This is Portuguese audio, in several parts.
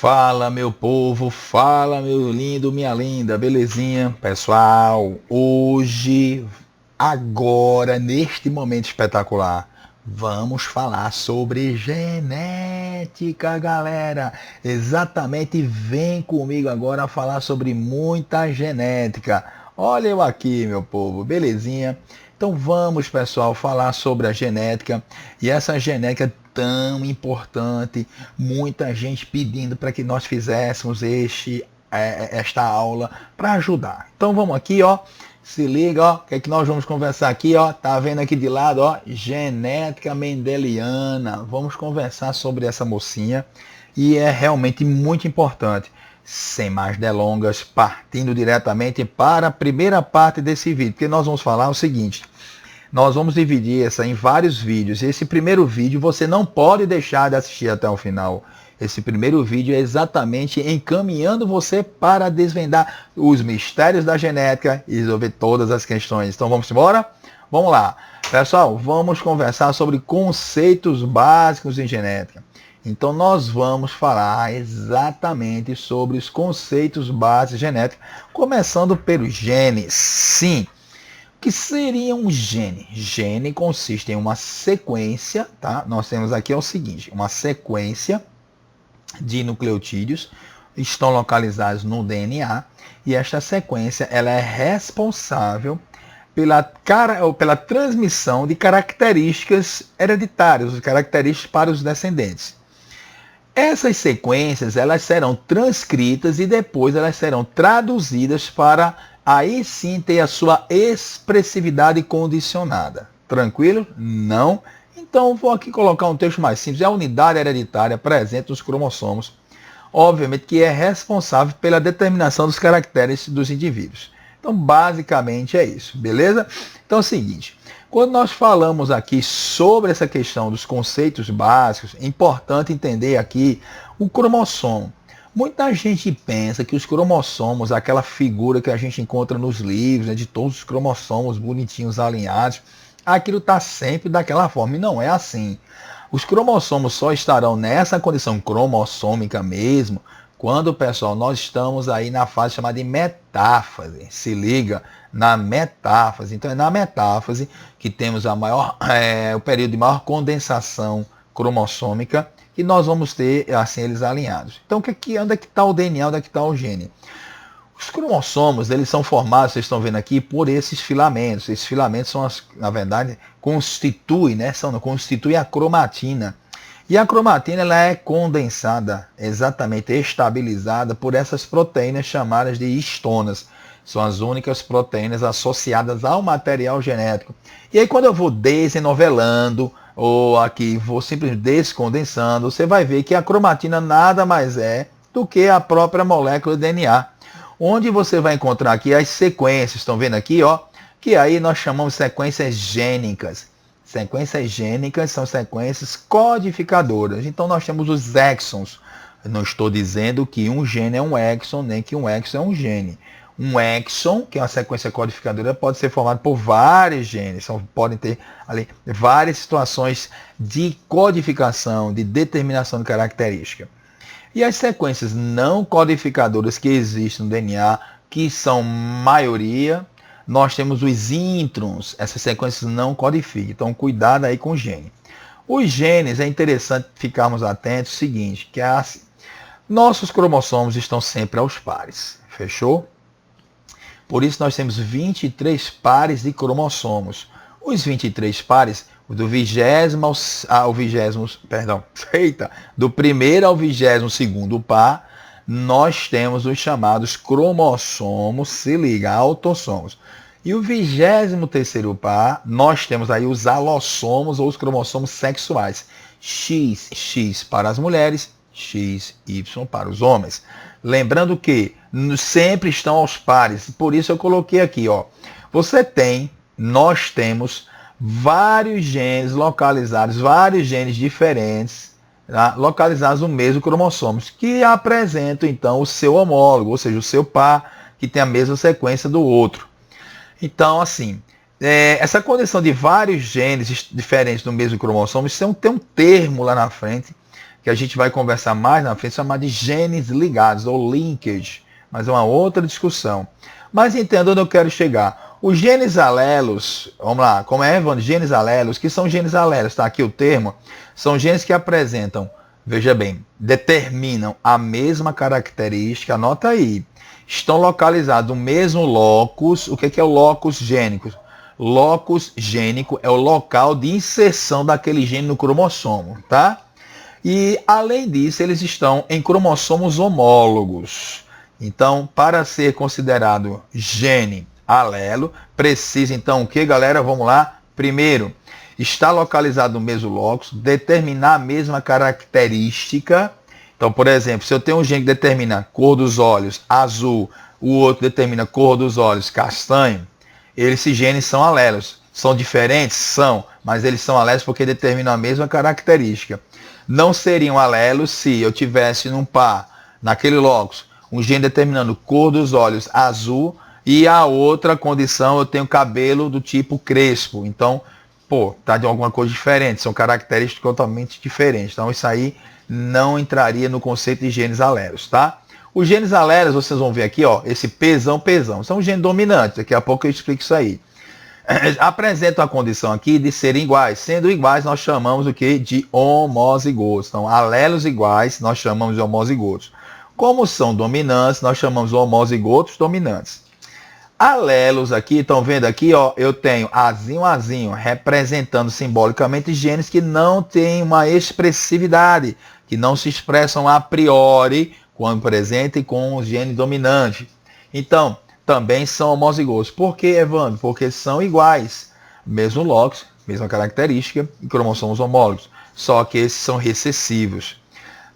Fala meu povo, fala meu lindo, minha linda, belezinha? Pessoal, hoje, agora, neste momento espetacular, vamos falar sobre genética, galera. Exatamente, vem comigo agora falar sobre muita genética. Olha eu aqui, meu povo, belezinha? Então vamos, pessoal, falar sobre a genética e essa genética tão importante, muita gente pedindo para que nós fizéssemos esta aula para ajudar. Então vamos aqui, ó, se liga, ó, o que é que nós vamos conversar aqui, ó, tá vendo aqui de lado, ó, genética mendeliana. Vamos conversar sobre essa mocinha e é realmente muito importante. Sem mais delongas, partindo diretamente para a primeira parte desse vídeo, porque nós vamos falar o seguinte: nós vamos dividir essa em vários vídeos. Esse primeiro vídeo você não pode deixar de assistir até o final. Esse primeiro vídeo é exatamente encaminhando você para desvendar os mistérios da genética e resolver todas as questões. Então vamos embora? Vamos lá. Pessoal, vamos conversar sobre conceitos básicos em genética. Então nós vamos falar exatamente sobre os conceitos básicos de genética, começando pelos genes. Sim. O que seria um gene? Gene consiste em uma sequência, tá? Nós temos aqui o seguinte, uma sequência de nucleotídeos estão localizados no DNA e esta sequência ela é responsável pela transmissão de características hereditárias, características para os descendentes. Essas sequências elas serão transcritas e depois elas serão traduzidas para aí sim ter a sua expressividade condicionada. Tranquilo? Não? Então vou aqui colocar um texto mais simples. É a unidade hereditária presente nos cromossomos, obviamente que é responsável pela determinação dos caracteres dos indivíduos. Então basicamente é isso, beleza? Então é o seguinte, quando nós falamos aqui sobre essa questão dos conceitos básicos, é importante entender aqui o cromossomo. Muita gente pensa que os cromossomos, aquela figura que a gente encontra nos livros, né, de todos os cromossomos bonitinhos, alinhados, aquilo está sempre daquela forma, e não é assim. Os cromossomos só estarão nessa condição cromossômica mesmo, quando, pessoal, nós estamos aí na fase chamada de metáfase. Se liga, na metáfase. Então é na metáfase que temos o período de maior condensação cromossômica, e nós vamos ter assim eles alinhados. Então onde é que está o DNA, onde é que está o gene? Os cromossomos, eles são formados, vocês estão vendo aqui, por esses filamentos. Esses filamentos são, na verdade, constituem a cromatina. E a cromatina ela é condensada, exatamente estabilizada por essas proteínas chamadas de histonas. São as únicas proteínas associadas ao material genético. E aí quando eu vou desenovelando, ou aqui vou simplesmente descondensando, você vai ver que a cromatina nada mais é do que a própria molécula de DNA. Onde você vai encontrar aqui as sequências, estão vendo aqui, ó, que aí nós chamamos de sequências gênicas. Sequências gênicas são sequências codificadoras. Então nós temos os exons. Eu não estou dizendo que um gene é um exon, nem que um exon é um gene. Um exon, que é uma sequência codificadora, pode ser formado por vários genes. Podem ter ali várias situações de codificação, de determinação de característica. E as sequências não codificadoras que existem no DNA, que são maioria, nós temos os introns. Essas sequências não codificam. Então cuidado aí com o gene. Os genes, é interessante ficarmos atentos ao seguinte, que é assim, nossos cromossomos estão sempre aos pares. Fechou? Por isso nós temos 23 pares de cromossomos. Os 23 pares, do primeiro ao 22º par, nós temos os chamados cromossomos, se liga, autossomos. E o 23º par, nós temos aí os alossomos ou os cromossomos sexuais. XX para as mulheres, XY para os homens. Lembrando que sempre estão aos pares, por isso eu coloquei aqui, ó. Nós temos vários genes localizados, vários genes diferentes, tá? Localizados no mesmo cromossomo, que apresentam então o seu homólogo, ou seja, o seu par que tem a mesma sequência do outro. Então, assim, essa condição de vários genes diferentes no mesmo cromossomo, tem um termo lá na frente que a gente vai conversar mais na frente, chamar de genes ligados, ou linkage, mas é uma outra discussão. Mas entenda onde eu quero chegar. Os genes alelos, vamos lá, como é, Evandro? Genes alelos, que são genes alelos, tá aqui o termo, são genes que apresentam, veja bem, determinam a mesma característica, anota aí, estão localizados no mesmo locus. O que é o locus gênico? Locus gênico é o local de inserção daquele gene no cromossomo, tá? E, além disso, eles estão em cromossomos homólogos. Então, para ser considerado gene alelo, precisa, então, o que, galera? Vamos lá. Primeiro, está localizado no mesmo locus, determinar a mesma característica. Então, por exemplo, se eu tenho um gene que determina cor dos olhos azul, o outro determina cor dos olhos castanho, esses genes são alelos. São diferentes? São, mas eles são alelos porque determinam a mesma característica. Não seriam alelos se eu tivesse num par, naquele locus, um gene determinando cor dos olhos azul e a outra condição eu tenho cabelo do tipo crespo. Então, tá de alguma coisa diferente, são características totalmente diferentes. Então, isso aí não entraria no conceito de genes alelos, tá? Os genes alelos, vocês vão ver aqui, ó, esse pesão, são genes dominantes. Daqui a pouco eu explico isso aí. Apresentam a condição aqui de serem iguais. Sendo iguais, nós chamamos o que? De homozigotos. Então, alelos iguais, nós chamamos de homozigotos. Como são dominantes, nós chamamos de homozigotos dominantes. Alelos aqui, estão vendo aqui, ó, eu tenho azinho, representando simbolicamente genes que não têm uma expressividade, que não se expressam a priori quando presente com os genes dominantes. Então, também são homozigotos. Por que, Evandro? Porque são iguais. Mesmo locus, mesma característica, e cromossomos homólogos. Só que esses são recessivos.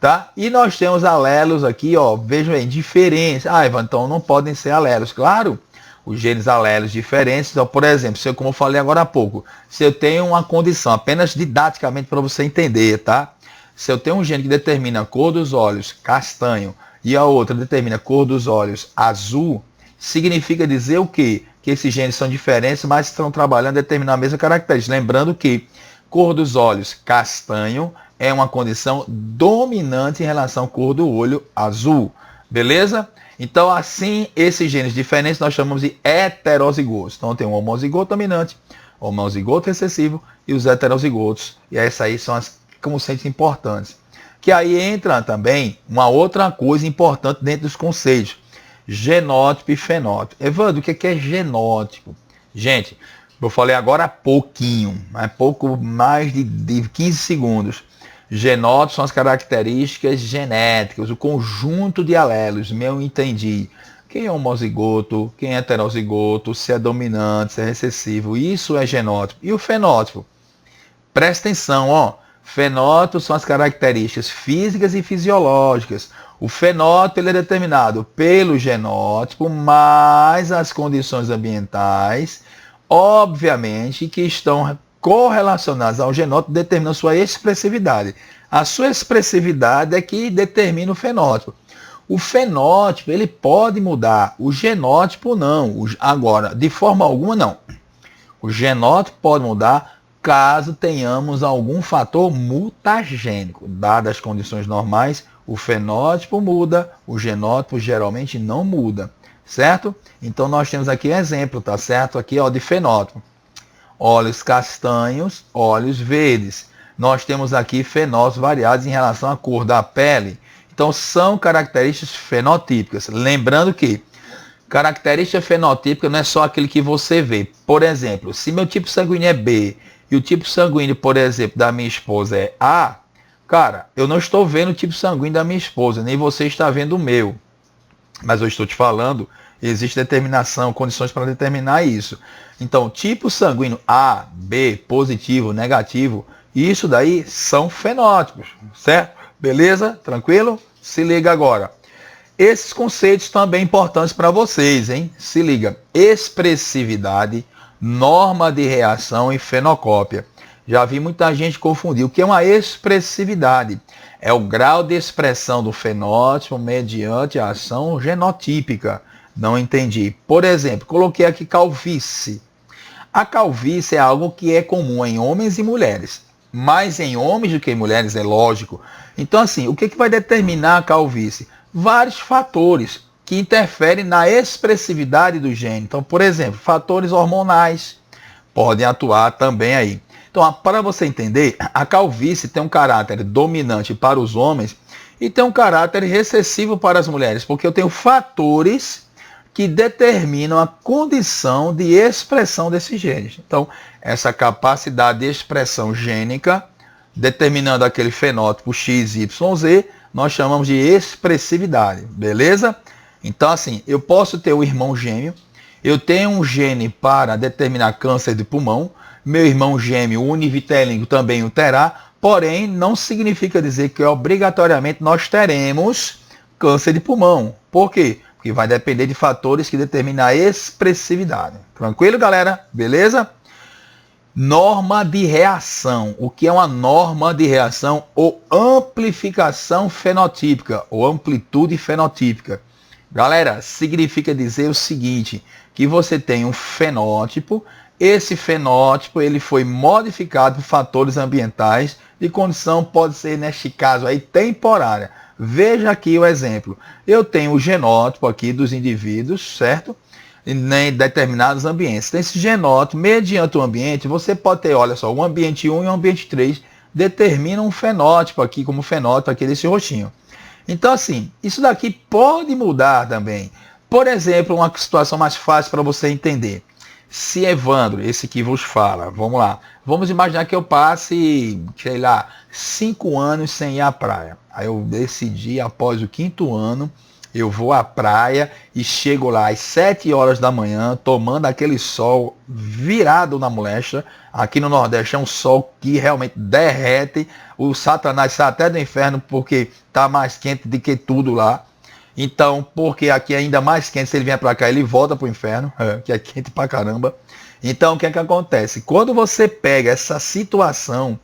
Tá? E nós temos alelos aqui, ó, vejam bem, diferentes. Evandro, então não podem ser alelos. Claro, os genes alelos diferentes. Então, por exemplo, se eu, como eu falei agora há pouco, se eu tenho uma condição, apenas didaticamente para você entender, tá? Se eu tenho um gene que determina a cor dos olhos castanho e a outra determina a cor dos olhos azul, significa dizer o quê? Que esses genes são diferentes, mas estão trabalhando a determinar a mesma característica. Lembrando que cor dos olhos castanho é uma condição dominante em relação à cor do olho azul. Beleza? Então, assim, esses genes diferentes nós chamamos de heterozigotos. Então, tem um homozigoto dominante, homozigoto recessivo e os heterozigotos. E essas aí são as conceitos importantes. Que aí entra também uma outra coisa importante dentro dos conceitos. Genótipo e fenótipo. Evandro, o que é genótipo? Gente, eu falei agora há pouquinho, pouco mais de 15 segundos. Genótipos são as características genéticas, o conjunto de alelos. Eu entendi. Quem é homozigoto, quem é heterozigoto, se é dominante, se é recessivo. Isso é genótipo. E o fenótipo? Presta atenção, ó. Fenótipos são as características físicas e fisiológicas. O fenótipo ele é determinado pelo genótipo, mais as condições ambientais, obviamente, que estão correlacionadas ao genótipo, determinam sua expressividade. A sua expressividade é que determina o fenótipo. O fenótipo ele pode mudar, o genótipo não. Agora, de forma alguma, não. O genótipo pode mudar caso tenhamos algum fator mutagênico. Dadas as condições normais, o fenótipo muda, o genótipo geralmente não muda, certo? Então nós temos aqui exemplo, tá certo? Aqui, ó, de fenótipo. Olhos castanhos, olhos verdes. Nós temos aqui fenótipos variados em relação à cor da pele. Então são características fenotípicas. Lembrando que característica fenotípica não é só aquele que você vê. Por exemplo, se meu tipo sanguíneo é B e o tipo sanguíneo, por exemplo, da minha esposa é A, cara, eu não estou vendo o tipo sanguíneo da minha esposa, nem você está vendo o meu. Mas eu estou te falando, existe determinação, condições para determinar isso. Então, tipo sanguíneo A, B, positivo, negativo, isso daí são fenótipos, certo? Beleza? Tranquilo? Se liga agora. Esses conceitos também importantes para vocês, hein? Se liga. Expressividade, norma de reação e fenocópia. Já vi muita gente confundir. O que é uma expressividade? É o grau de expressão do fenótipo mediante a ação genotípica. Não entendi. Por exemplo, coloquei aqui calvície. A calvície é algo que é comum em homens e mulheres. mais em homens do que em mulheres, é lógico. Então, assim, o que vai determinar a calvície? Vários fatores que interferem na expressividade do gene. Então, por exemplo, fatores hormonais podem atuar também aí. Então, para você entender, a calvície tem um caráter dominante para os homens e tem um caráter recessivo para as mulheres, porque eu tenho fatores que determinam a condição de expressão desses genes. Então, essa capacidade de expressão gênica, determinando aquele fenótipo XYZ, nós chamamos de expressividade, beleza? Então, assim, eu posso ter um irmão gêmeo, eu tenho um gene para determinar câncer de pulmão, meu irmão gêmeo univitelino também o terá, porém, não significa dizer que obrigatoriamente nós teremos câncer de pulmão. Por quê? Porque vai depender de fatores que determinam a expressividade. Tranquilo, galera? Beleza? Norma de reação. O que é uma norma de reação ou amplificação fenotípica ou amplitude fenotípica? Galera, significa dizer o seguinte, que você tem um fenótipo, esse fenótipo ele foi modificado por fatores ambientais de condição, pode ser neste caso aí temporária. Veja aqui o exemplo. Eu tenho o genótipo aqui dos indivíduos, certo? Em determinados ambientes. Então, esse genótipo, mediante o ambiente, você pode ter, olha só, o ambiente 1 e o ambiente 3 determinam um fenótipo aqui, como o fenótipo aqui desse roxinho. Então, assim, isso daqui pode mudar também. Por exemplo, uma situação mais fácil para você entender. Se Evandro, esse que vos fala, vamos lá, vamos imaginar que eu passe, sei lá, 5 anos sem ir à praia. Aí eu decidi, após o 5º ano, eu vou à praia e chego lá às 7 horas da manhã, tomando aquele sol virado na molecha. Aqui no Nordeste é um sol que realmente derrete. O Satanás sai até do inferno porque está mais quente do que tudo lá. Então, porque aqui é ainda mais quente, se ele vier para cá, ele volta para o inferno, que é quente pra caramba. Então, o que é que acontece? Quando você pega essa situação,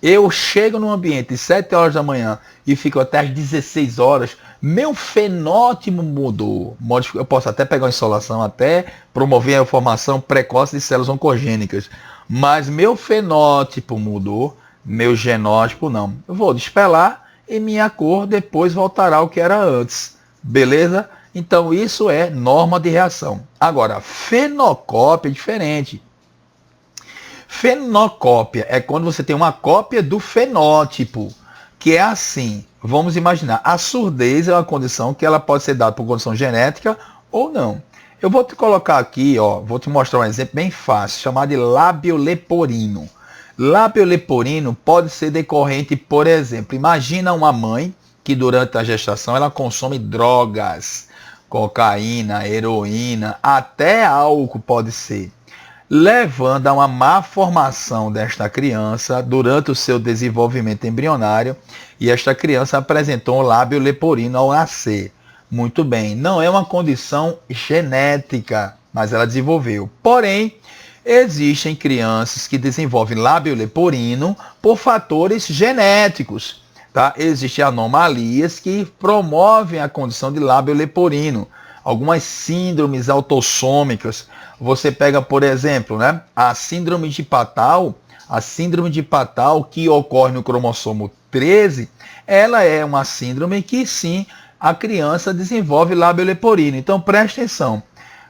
eu chego num ambiente de 7 horas da manhã e fico até às 16 horas, meu fenótipo mudou. Eu posso até pegar uma insolação, até promover a formação precoce de células oncogênicas. Mas meu fenótipo mudou, meu genótipo não. Eu vou despelar e minha cor depois voltará ao que era antes. Beleza? Então isso é norma de reação. Agora, fenocópia é diferente. Fenocópia é quando você tem uma cópia do fenótipo, que é assim, vamos imaginar, a surdez é uma condição que ela pode ser dada por condição genética ou não. Eu vou te colocar aqui, ó, vou te mostrar um exemplo bem fácil, chamado de lábio leporino. Lábio leporino pode ser decorrente, por exemplo, imagina uma mãe que durante a gestação ela consome drogas, cocaína, heroína, até álcool pode ser, levando a uma má formação desta criança durante o seu desenvolvimento embrionário, e esta criança apresentou um lábio leporino ao nascer. Muito bem, não é uma condição genética, mas ela desenvolveu. Porém, existem crianças que desenvolvem lábio leporino por fatores genéticos. Tá? Existem anomalias que promovem a condição de lábio leporino. Algumas síndromes autossômicas. Você pega, por exemplo, né, a síndrome de Patau que ocorre no cromossomo 13, ela é uma síndrome que sim, a criança desenvolve lábio leporino. Então preste atenção.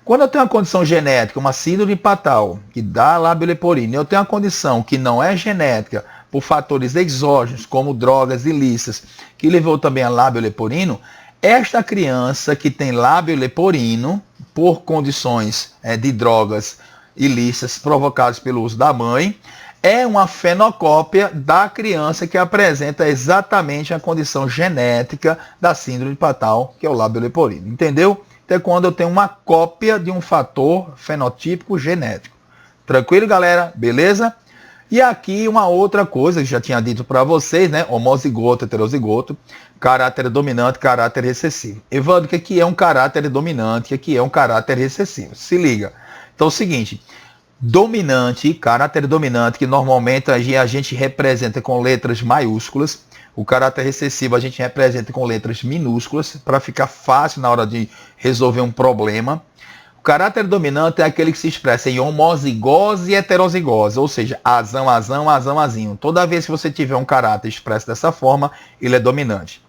Quando eu tenho uma condição genética, uma síndrome de Patau, que dá lábio leporino, eu tenho uma condição que não é genética, por fatores exógenos, como drogas ilícitas, que levou também a lábio leporino, esta criança que tem lábio leporino, por condições de drogas ilícitas provocadas pelo uso da mãe, é uma fenocópia da criança que apresenta exatamente a condição genética da síndrome de Patau, que é o lábio leporino. Entendeu? Então é quando eu tenho uma cópia de um fator fenotípico genético. Tranquilo, galera? Beleza? E aqui uma outra coisa que já tinha dito para vocês, né? Homozigoto, heterozigoto, caráter dominante, caráter recessivo. Evandro, o que é um caráter dominante? O que é um caráter recessivo? Se liga. Então é o seguinte, dominante, caráter dominante, que normalmente a gente representa com letras maiúsculas. O caráter recessivo a gente representa com letras minúsculas, para ficar fácil na hora de resolver um problema. O caráter dominante é aquele que se expressa em homozigose e heterozigose, ou seja, azão, azão, azão, azinho. Toda vez que você tiver um caráter expresso dessa forma, ele é dominante.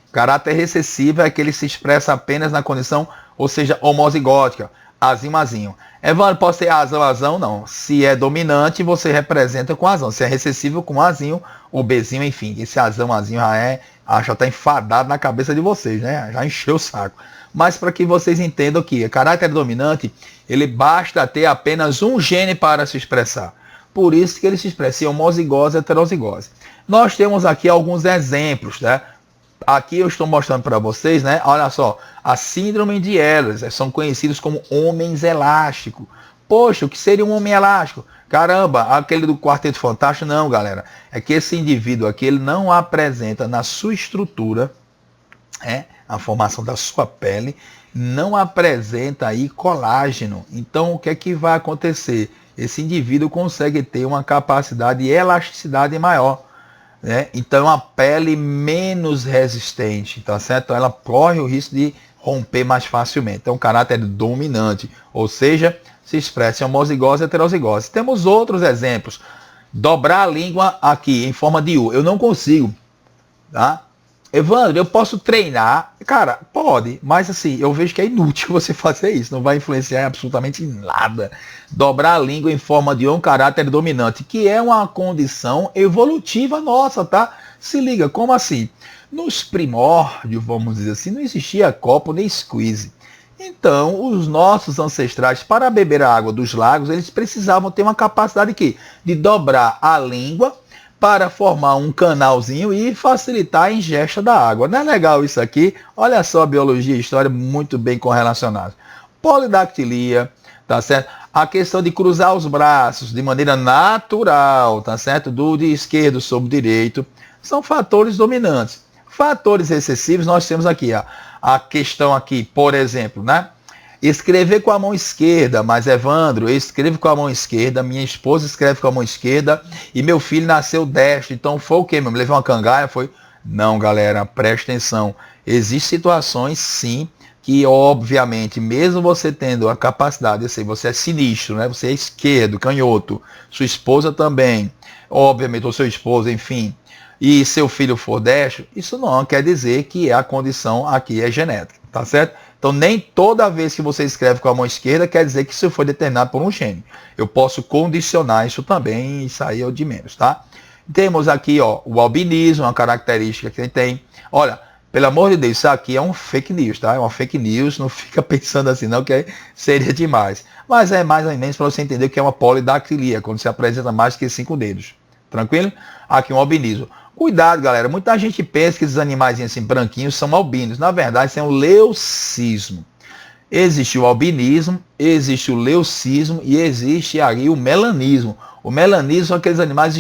O caráter recessivo é aquele que se expressa apenas na condição, ou seja, homozigótica, azinho, azinho. Evandro, pode ser azão, azão? Não. Se é dominante, você representa com azão. Se é recessivo, com azinho, ou bezinho, enfim. Esse azão, azinho já está enfadado na cabeça de vocês, né? Já encheu o saco. Mas para que vocês entendam que caráter dominante, ele basta ter apenas um gene para se expressar. Por isso que ele se expressa em homozigose e heterozigose. Nós temos aqui alguns exemplos, né? Aqui eu estou mostrando para vocês, né? Olha só, a síndrome de Ehlers, são conhecidos como homens elásticos. Poxa, o que seria um homem elástico? Caramba, aquele do Quarteto Fantástico? Não, galera. É que esse indivíduo aqui, ele não apresenta na sua estrutura, a formação da sua pele, não apresenta aí colágeno. Então, o que é que vai acontecer? Esse indivíduo consegue ter uma capacidade de elasticidade maior, né? Então, a pele menos resistente, tá certo? Então, ela corre o risco de romper mais facilmente. Então, o caráter dominante, ou seja, se expressa em homozigose e heterozigose. Temos outros exemplos. Dobrar a língua aqui em forma de U. Eu não consigo, tá? Evandro, eu posso treinar? Cara, pode, mas assim, eu vejo que é inútil você fazer isso, não vai influenciar absolutamente nada. Dobrar a língua em forma de um caráter dominante, que é uma condição evolutiva nossa, tá? Se liga, como assim? Nos primórdios, vamos dizer assim, não existia copo nem squeeze. Então, os nossos ancestrais, para beber a água dos lagos, eles precisavam ter uma capacidade de dobrar a língua para formar um canalzinho e facilitar a ingesta da água. Não é legal isso aqui? Olha só a biologia e história muito bem correlacionadas. Polidactilia, tá certo? A questão de cruzar os braços de maneira natural, tá certo? De esquerdo sobre o direito, são fatores dominantes. Fatores recessivos, nós temos aqui, a questão aqui, por exemplo, né? Escrever com a mão esquerda, mas Evandro, eu escrevo com a mão esquerda, minha esposa escreve com a mão esquerda e meu filho nasceu destro. Então foi o quê? Me levei uma cangaia? Foi? Não, galera, preste atenção. Existem situações, sim, que obviamente, mesmo você tendo a capacidade, eu sei, você é sinistro, né? Você é esquerdo, canhoto, sua esposa também, obviamente, ou seu esposo, enfim, e seu filho for destro, isso não quer dizer que a condição aqui é genética, tá certo? Então, nem toda vez que você escreve com a mão esquerda quer dizer que isso foi determinado por um gene. Eu posso condicionar isso também, isso aí é o de menos, tá? Temos aqui, ó, o albinismo, uma característica que ele tem. Olha, pelo amor de Deus, isso aqui é um fake news, tá? É uma fake news, não fica pensando assim não, que seria demais. Mas é mais ou menos para você entender que é uma polidactilia, quando se apresenta mais que 5 dedos. Tranquilo? Aqui um albinismo. Cuidado, galera. Muita gente pensa que esses animais assim, branquinhos são albinos. Na verdade, isso é um leucismo. Existe o albinismo, existe o leucismo e existe aí o melanismo. O melanismo são aqueles animais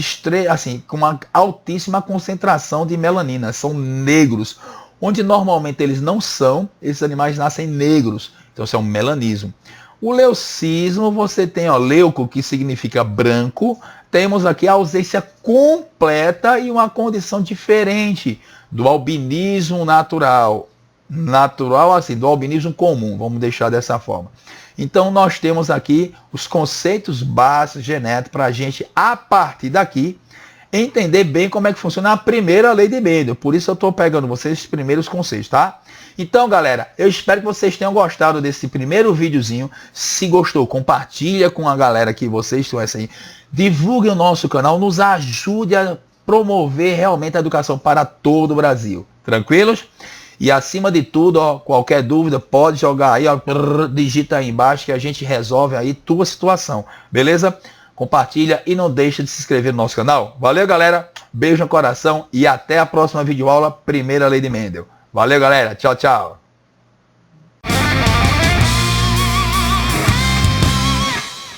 assim, com uma altíssima concentração de melanina. São negros. Onde normalmente eles não são, esses animais nascem negros. Então, isso é um melanismo. O leucismo, você tem leuco, que significa branco. Temos aqui a ausência completa e uma condição diferente do albinismo natural. Natural, assim, do albinismo comum, vamos deixar dessa forma. Então, nós temos aqui os conceitos básicos genéticos para a gente, a partir daqui, entender bem como é que funciona a primeira lei de Mendel. Por isso eu estou pegando vocês os primeiros conceitos, tá? Então, galera, eu espero que vocês tenham gostado desse primeiro videozinho. Se gostou, compartilha com a galera que vocês conhecem aí. Divulgue o nosso canal, nos ajude a promover realmente a educação para todo o Brasil. Tranquilos? E acima de tudo, qualquer dúvida, pode jogar aí, digita aí embaixo que a gente resolve aí tua situação. Beleza? Compartilha e não deixa de se inscrever no nosso canal. Valeu, galera. Beijo no coração e até a próxima videoaula, Primeira Lei de Mendel. Valeu, galera. Tchau, tchau.